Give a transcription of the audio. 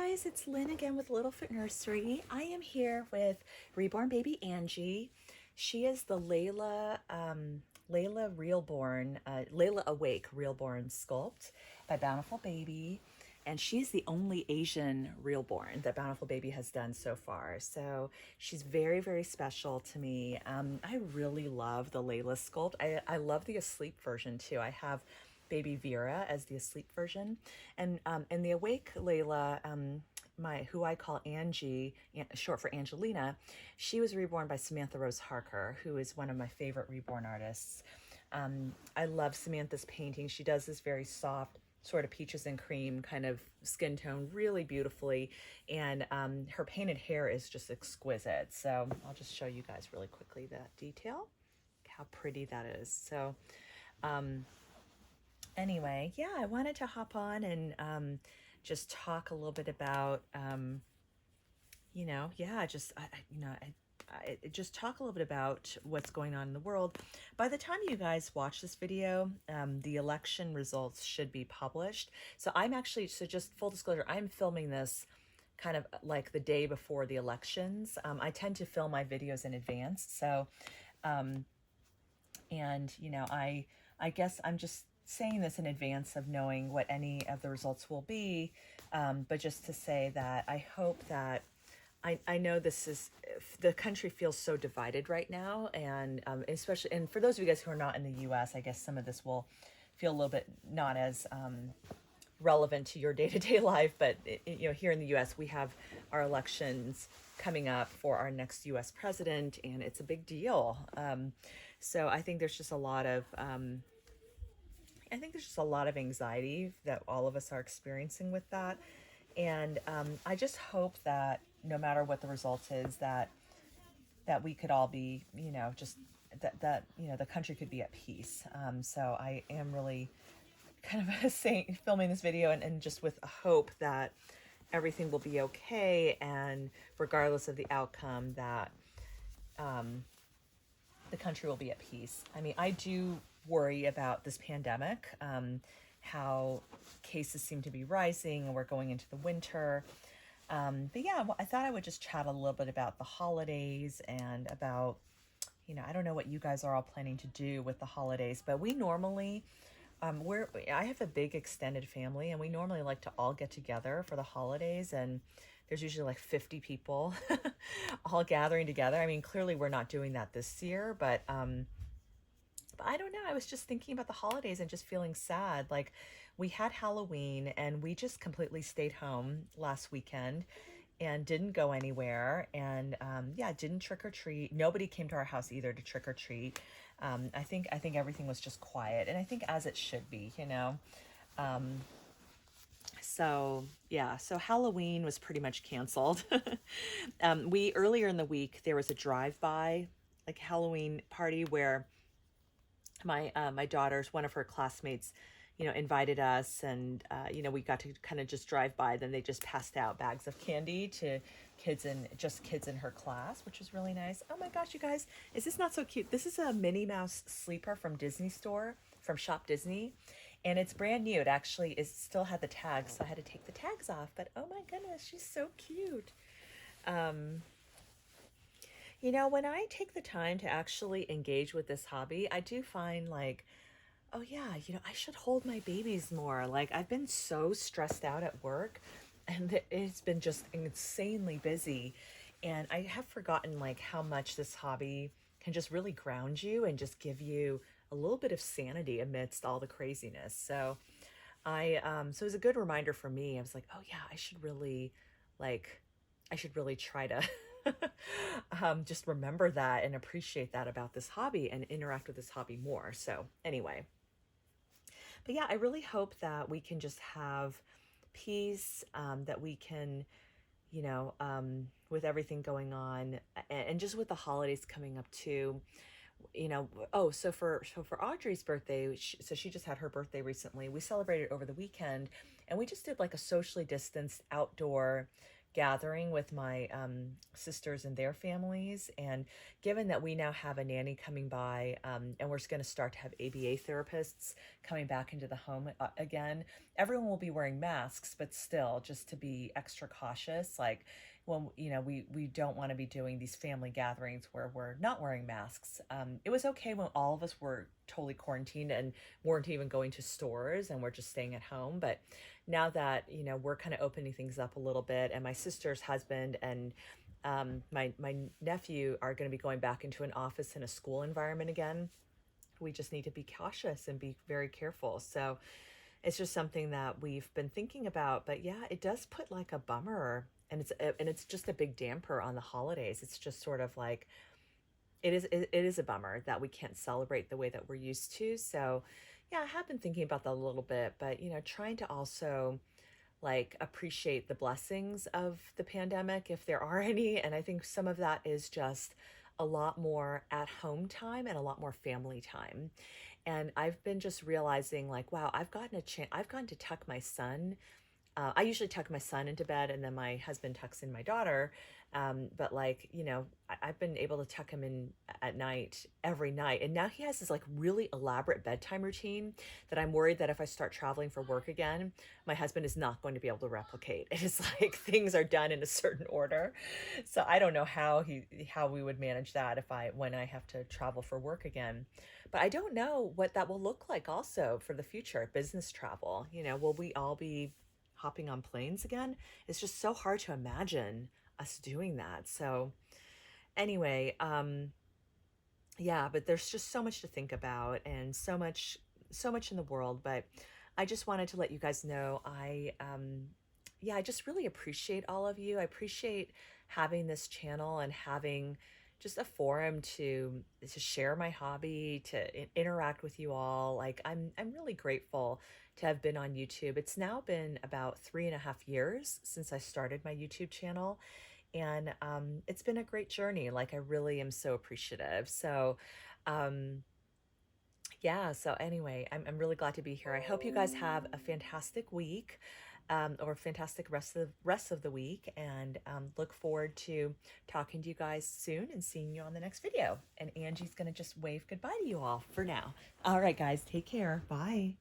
guys, it's Lynn again with Littlefoot Nursery. I am here with reborn baby Angie. She is the Laila Realborn, Laila Awake Realborn sculpt by Bountiful Baby. And she's the only Asian Realborn that Bountiful Baby has done so far. So she's very, very special to me. I really love the Laila sculpt. I love the asleep version too. I have baby Vera as the asleep version. And in the awake Laila, who I call Angie, short for Angelina, she was reborn by Samantha Rose Harker, who is one of my favorite reborn artists. I love Samantha's painting. She does this very soft, sort of peaches and cream kind of skin tone really beautifully. And her painted hair is just exquisite. So I'll just show you guys really quickly that detail, how pretty that is. So anyway, yeah, I wanted to hop on and just talk a little bit about, just talk a little bit about what's going on in the world. By the time you guys watch this video, the election results should be published. So just full disclosure, I'm filming this kind of like the day before the elections. I tend to film my videos in advance. So, I guess I'm just saying this in advance of knowing what any of the results will be, but just to say that I hope that I know the country feels so divided right now, and especially, and for those of you guys who are not in the US, I guess some of this will feel a little bit not as relevant to your day-to-day life, but here in the US we have our elections coming up for our next US president, and it's a big deal. So I think there's just a lot of anxiety that all of us are experiencing with that. And I just hope that no matter what the result is, that we could all be, just that the country could be at peace. So I am really kind of filming this video and just with a hope that everything will be okay, and regardless of the outcome, that the country will be at peace. I mean, I do worry about this pandemic, how cases seem to be rising, and we're going into the winter. But yeah, I thought I would just chat a little bit about the holidays and about, I don't know what you guys are all planning to do with the holidays, but we normally, I have a big extended family, and we normally like to all get together for the holidays, and there's usually like 50 people all gathering together. I mean, clearly we're not doing that this year, but I don't know. I was just thinking about the holidays and just feeling sad. Like, we had Halloween and we just completely stayed home last weekend and didn't go anywhere. And didn't trick or treat. Nobody came to our house either to trick or treat. I think everything was just quiet, and I think as it should be, So Halloween was pretty much canceled. We earlier in the week, there was a drive-by like Halloween party where my daughter's, one of her classmates, invited us, and we got to kind of just drive by. Then they just passed out bags of candy to kids in her class, which was really nice. Oh my gosh, you guys, is this not so cute? This is a Minnie Mouse sleeper from Disney Store, from Shop Disney, and it's brand new. It still had the tags, so I had to take the tags off, but oh my goodness, she's so cute. When I take the time to actually engage with this hobby, I do find like, oh yeah, I should hold my babies more. Like, I've been so stressed out at work, and it's been just insanely busy. And I have forgotten like how much this hobby can just really ground you and just give you a little bit of sanity amidst all the craziness. So so it was a good reminder for me. I was like, oh yeah, I should really try to just remember that and appreciate that about this hobby and interact with this hobby more. So anyway, but yeah, I really hope that we can just have peace, that we can, with everything going on, and just with the holidays coming up too, so for Audrey's birthday, she just had her birthday recently. We celebrated over the weekend, and we just did like a socially distanced outdoor gathering with my sisters and their families. And given that we now have a nanny coming by, and we're going to start to have ABA therapists coming back into the home again, everyone will be wearing masks, but still just to be extra cautious. Like, when, you know, we don't want to be doing these family gatherings where we're not wearing masks. It was okay when all of us were totally quarantined and weren't even going to stores and we're just staying at home. But now that, you know, we're kind of opening things up a little bit, and my sister's husband and my nephew are going to be going back into an office in a school environment again, we just need to be cautious and be very careful. So it's just something that we've been thinking about. But yeah, it does put like a bummer, and it's just a big damper on the holidays. It's just sort of like, it is a bummer that we can't celebrate the way that we're used to. So yeah, I have been thinking about that a little bit, but you know, trying to also like appreciate the blessings of the pandemic if there are any. And I think some of that is just a lot more at home time and a lot more family time. And I've been just realizing like, wow, I've gotten to tuck my son. I usually tuck my son into bed, and then my husband tucks in my daughter. But like, you know, I've been able to tuck him in at night every night. And now he has this like really elaborate bedtime routine that I'm worried that if I start traveling for work again, my husband is not going to be able to replicate. It's like things are done in a certain order. So I don't know how we would manage that when I have to travel for work again. But I don't know what that will look like also for the future, business travel. You know, will we all be hopping on planes again? It's just so hard to imagine us doing that. So anyway, yeah, but there's just so much to think about, and so much in the world. But I just wanted to let you guys know yeah, I just really appreciate all of you. I appreciate having this channel and having just a forum to share my hobby, to interact with you all. Like, I'm really grateful to have been on YouTube. It's now been about 3.5 years since I started my YouTube channel, and it's been a great journey. Like, I really am so appreciative. So um, yeah, so anyway, I'm really glad to be here. I hope you guys have a fantastic week, or a fantastic rest of the week, and look forward to talking to you guys soon and seeing you on the next video. And Angie's gonna just wave goodbye to you all for now. All right, guys, take care. Bye.